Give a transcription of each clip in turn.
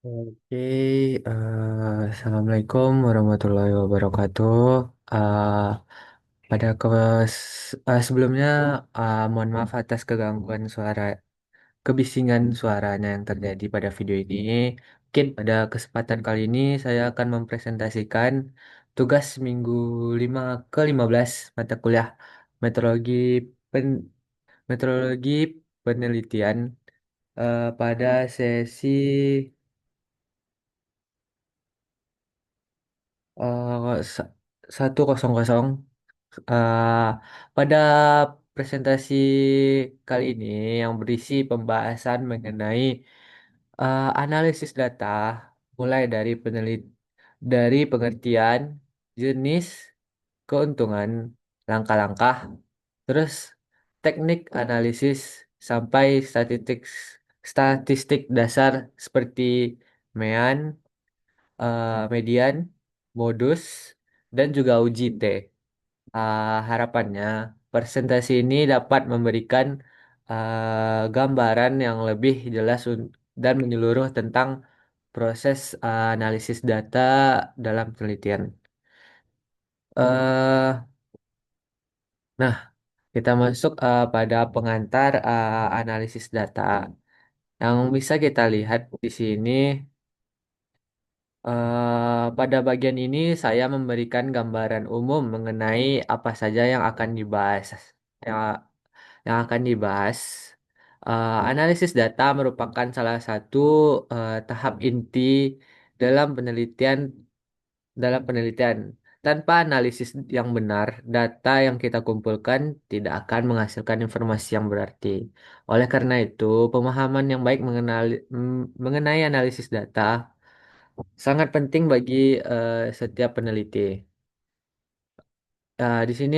Oke, Assalamualaikum warahmatullahi wabarakatuh. Eh, Sebelumnya, mohon maaf atas kegangguan suara, kebisingan suaranya yang terjadi pada video ini. Mungkin pada kesempatan kali ini saya akan mempresentasikan tugas minggu 5 ke-15 mata kuliah meteorologi pen, meteorologi penelitian pada sesi 100. Eh, Pada presentasi kali ini yang berisi pembahasan mengenai analisis data, mulai dari pengertian, jenis, keuntungan, langkah-langkah, terus teknik analisis sampai statistik dasar seperti mean, median, modus, dan juga uji T. Harapannya, presentasi ini dapat memberikan gambaran yang lebih jelas dan menyeluruh tentang proses analisis data dalam penelitian. eh nah, kita masuk pada pengantar analisis data. Yang bisa kita lihat di sini, pada bagian ini saya memberikan gambaran umum mengenai apa saja yang akan dibahas. Yang, yang akan dibahas, analisis data merupakan salah satu tahap inti dalam penelitian. Tanpa analisis yang benar, data yang kita kumpulkan tidak akan menghasilkan informasi yang berarti. Oleh karena itu, pemahaman yang baik mengenai analisis data sangat penting bagi setiap peneliti. Di sini,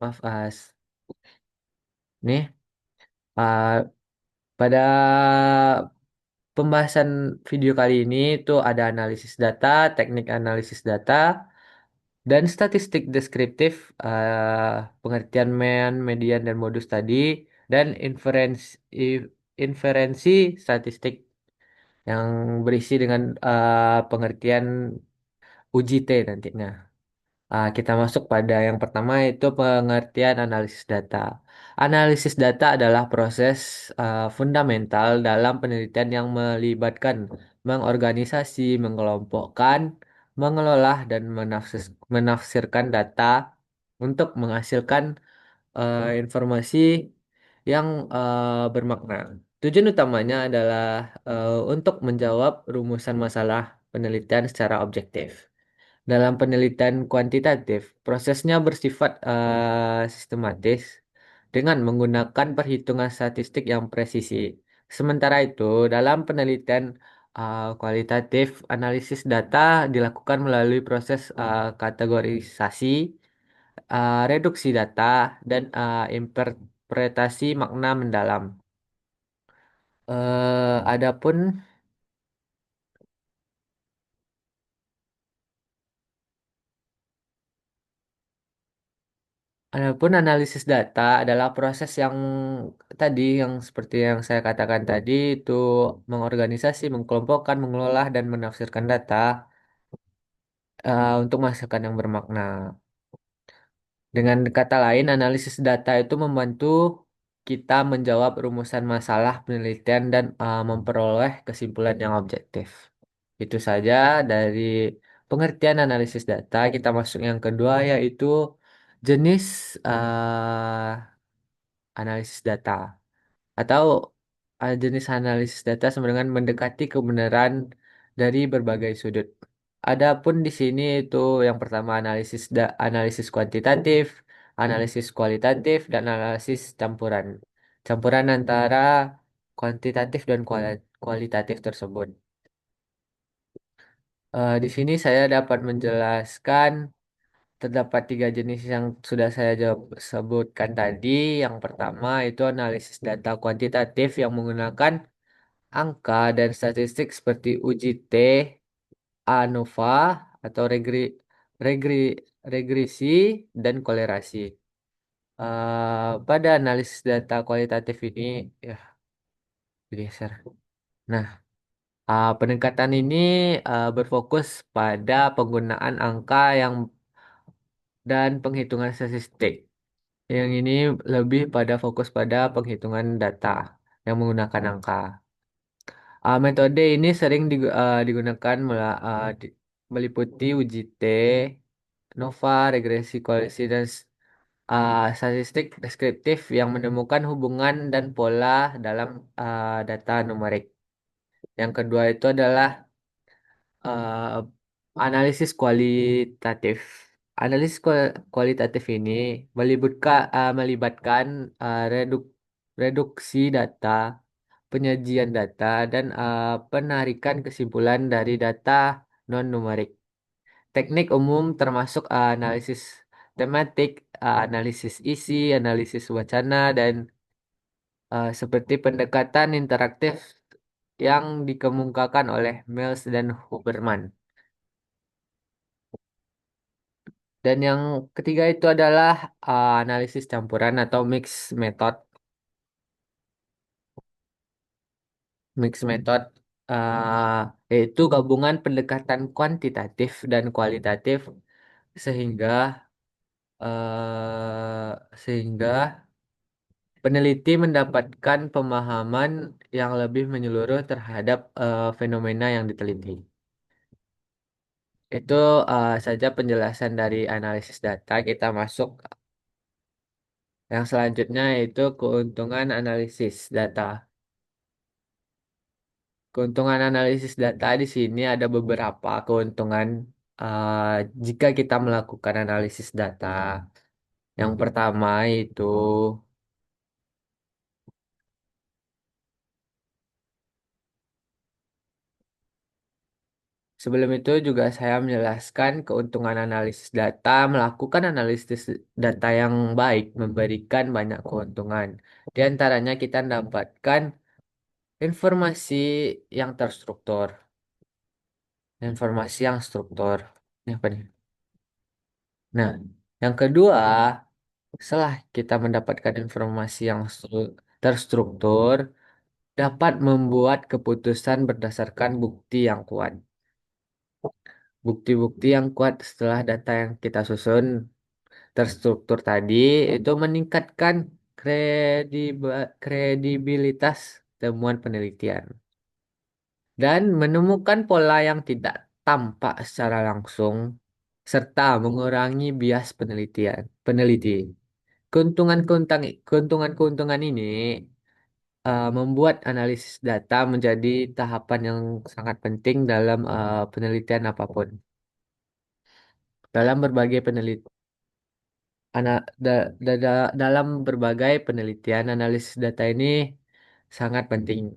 maaf, nih, uh, pada pembahasan video kali ini itu ada analisis data, teknik analisis data, dan statistik deskriptif, pengertian mean, median, dan modus tadi, dan inferensi statistik yang berisi dengan pengertian uji T nantinya. Kita masuk pada yang pertama, yaitu pengertian analisis data. Analisis data adalah proses fundamental dalam penelitian yang melibatkan mengorganisasi, mengelompokkan, mengelola, dan menafsirkan data untuk menghasilkan informasi yang bermakna. Tujuan utamanya adalah untuk menjawab rumusan masalah penelitian secara objektif. Dalam penelitian kuantitatif, prosesnya bersifat sistematis dengan menggunakan perhitungan statistik yang presisi. Sementara itu, dalam penelitian kualitatif, analisis data dilakukan melalui proses kategorisasi, reduksi data, dan interpretasi makna mendalam. Eh, adapun Adapun analisis data adalah proses yang tadi, yang seperti yang saya katakan tadi, itu mengorganisasi, mengkelompokkan, mengelola, dan menafsirkan data untuk menghasilkan yang bermakna. Dengan kata lain, analisis data itu membantu kita menjawab rumusan masalah penelitian dan memperoleh kesimpulan yang objektif. Itu saja dari pengertian analisis data. Kita masuk yang kedua, yaitu jenis analisis data, atau jenis analisis data sama dengan mendekati kebenaran dari berbagai sudut. Adapun di sini itu yang pertama, analisis kuantitatif, analisis kualitatif, dan analisis campuran. Campuran antara kuantitatif dan kualitatif tersebut. Di sini saya dapat menjelaskan terdapat tiga jenis yang sudah saya sebutkan tadi. Yang pertama itu analisis data kuantitatif yang menggunakan angka dan statistik seperti uji T, ANOVA, atau regri, regresi, dan kolerasi. Pada analisis data kualitatif ini, ya, bergeser. Nah, pendekatan ini berfokus pada penggunaan angka yang dan penghitungan statistik. Yang ini lebih pada fokus pada penghitungan data yang menggunakan angka. Metode ini sering digunakan meliputi uji T, NOVA, regresi koalisi, dan statistik deskriptif yang menemukan hubungan dan pola dalam data numerik. Yang kedua itu adalah eh, analisis kualitatif. Kualitatif ini melibatkan reduksi data, penyajian data, dan penarikan kesimpulan dari data non-numerik. Teknik umum termasuk analisis tematik, analisis isi, analisis wacana, dan seperti pendekatan interaktif yang dikemukakan oleh Mills dan Huberman. Dan yang ketiga itu adalah analisis campuran atau mix method. Mix method yaitu gabungan pendekatan kuantitatif dan kualitatif sehingga sehingga peneliti mendapatkan pemahaman yang lebih menyeluruh terhadap fenomena yang diteliti. Itu saja penjelasan dari analisis data. Kita masuk yang selanjutnya yaitu keuntungan analisis data. Keuntungan analisis data di sini ada beberapa keuntungan eh, jika kita melakukan analisis data. Yang pertama itu sebelum itu juga saya menjelaskan keuntungan analisis data. Melakukan analisis data yang baik memberikan banyak keuntungan. Di antaranya kita mendapatkan informasi yang terstruktur. Informasi yang struktur. Ini apa nih? Nah, yang kedua, setelah kita mendapatkan informasi yang terstruktur, dapat membuat keputusan berdasarkan bukti yang kuat. Bukti-bukti yang kuat setelah data yang kita susun terstruktur tadi itu meningkatkan kredibilitas temuan penelitian dan menemukan pola yang tidak tampak secara langsung serta mengurangi bias peneliti. Keuntungan-keuntungan ini membuat analisis data menjadi tahapan yang sangat penting dalam penelitian apapun. Dalam berbagai dalam berbagai penelitian, analisis data ini sangat penting.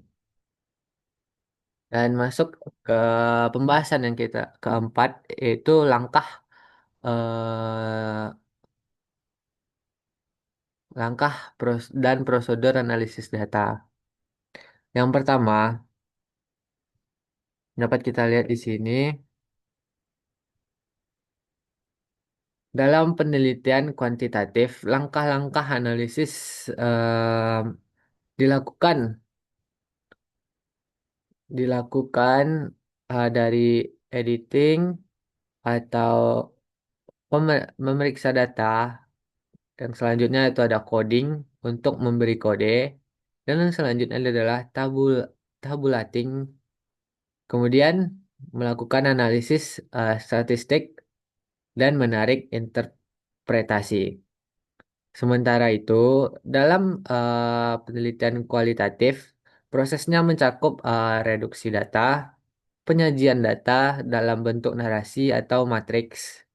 Dan masuk ke pembahasan yang kita keempat, yaitu eh, dan prosedur analisis data. Yang pertama, dapat kita lihat di sini, dalam penelitian kuantitatif, langkah-langkah analisis dilakukan dilakukan dari editing atau memeriksa data. Yang selanjutnya itu ada coding untuk memberi kode. Dan yang selanjutnya adalah tabulating. Kemudian melakukan analisis statistik dan menarik interpretasi. Sementara itu, dalam penelitian kualitatif, prosesnya mencakup reduksi data, penyajian data dalam bentuk narasi atau matriks,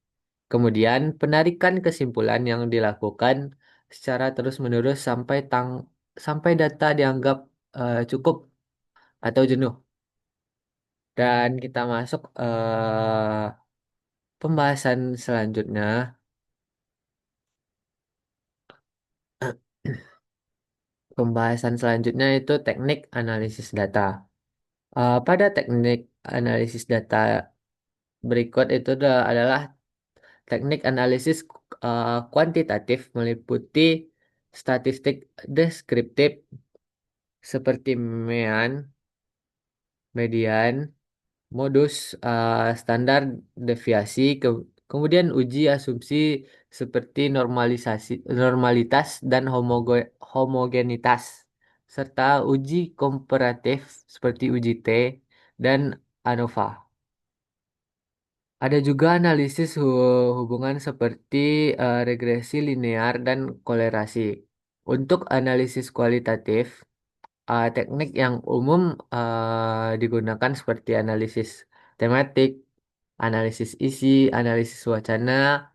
kemudian penarikan kesimpulan yang dilakukan secara terus-menerus sampai data dianggap cukup atau jenuh. Dan kita masuk pembahasan selanjutnya. Pembahasan selanjutnya itu teknik analisis data. Pada teknik analisis data berikut itu adalah teknik analisis kuantitatif meliputi statistik deskriptif seperti MEAN, median, modus, standar, deviasi, kemudian uji asumsi seperti normalitas dan homogenitas, serta uji komparatif seperti uji T dan ANOVA. Ada juga analisis hubungan seperti regresi linear dan kolerasi. Untuk analisis kualitatif, teknik yang umum digunakan seperti analisis tematik, analisis isi, analisis wacana,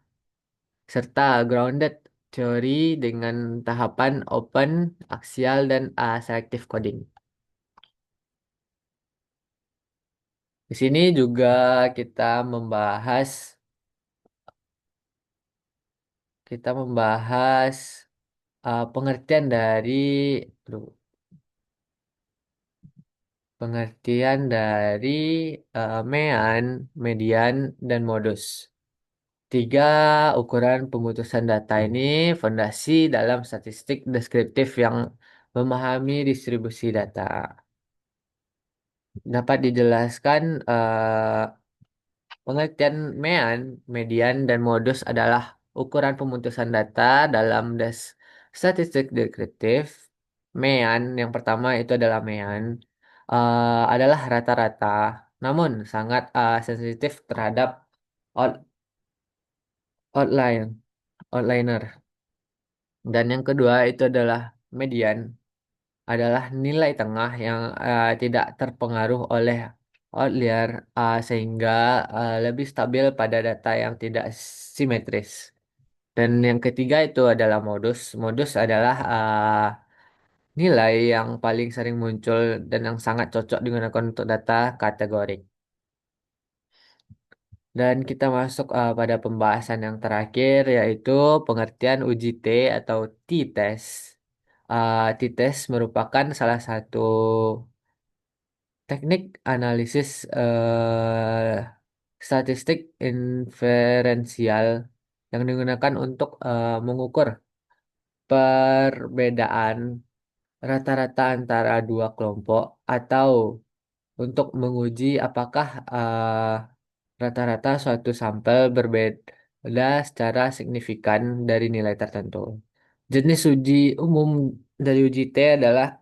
serta grounded teori dengan tahapan open, aksial, dan selective coding. Di sini juga kita membahas kita membahas pengertian dari aduh, mean, median, dan modus. Tiga ukuran pemutusan data ini fondasi dalam statistik deskriptif yang memahami distribusi data. Dapat dijelaskan pengertian mean, median, dan modus adalah ukuran pemutusan data dalam statistik deskriptif. Mean, yang pertama itu adalah mean, adalah rata-rata, namun sangat sensitif terhadap out- outline, outliner. Dan yang kedua itu adalah median, adalah nilai tengah yang tidak terpengaruh oleh outlier sehingga lebih stabil pada data yang tidak simetris. Dan yang ketiga itu adalah modus. Modus adalah nilai yang paling sering muncul dan yang sangat cocok digunakan untuk data kategorik. Dan kita masuk pada pembahasan yang terakhir yaitu pengertian uji T atau t-test. T-test merupakan salah satu teknik analisis statistik inferensial yang digunakan untuk mengukur perbedaan rata-rata antara dua kelompok atau untuk menguji apakah rata-rata suatu sampel berbeda secara signifikan dari nilai tertentu. Jenis uji umum dari uji T adalah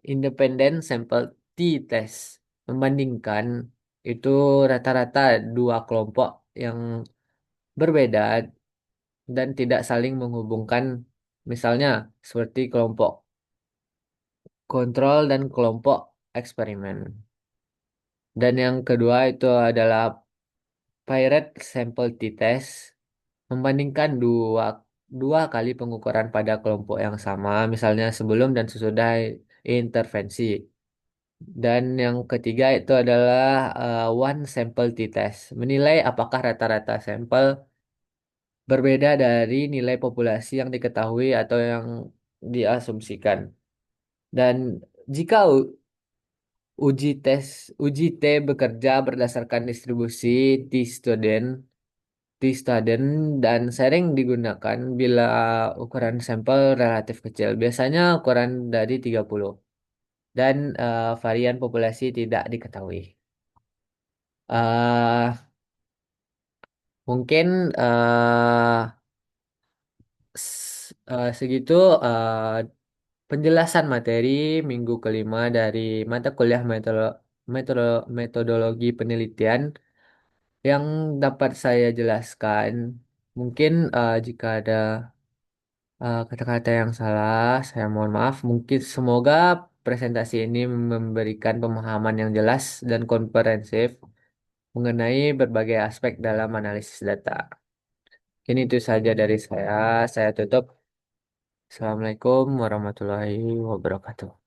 independent sample t-test. Membandingkan itu rata-rata dua kelompok yang berbeda dan tidak saling menghubungkan, misalnya seperti kelompok kontrol dan kelompok eksperimen. Dan yang kedua itu adalah Pirate Sample T-Test, membandingkan dua kali pengukuran pada kelompok yang sama, misalnya sebelum dan sesudah intervensi. Dan yang ketiga itu adalah One Sample T-Test, menilai apakah rata-rata sampel berbeda dari nilai populasi yang diketahui atau yang diasumsikan. Dan jika uji T bekerja berdasarkan distribusi T-student, T-student dan sering digunakan bila ukuran sampel relatif kecil, biasanya ukuran dari 30 dan varian populasi tidak diketahui. eh Mungkin segitu penjelasan materi minggu kelima dari mata kuliah metodologi penelitian yang dapat saya jelaskan. Mungkin jika ada kata-kata yang salah, saya mohon maaf. Mungkin semoga presentasi ini memberikan pemahaman yang jelas dan komprehensif mengenai berbagai aspek dalam analisis data. Ini itu saja dari saya. Saya tutup. Assalamualaikum warahmatullahi wabarakatuh.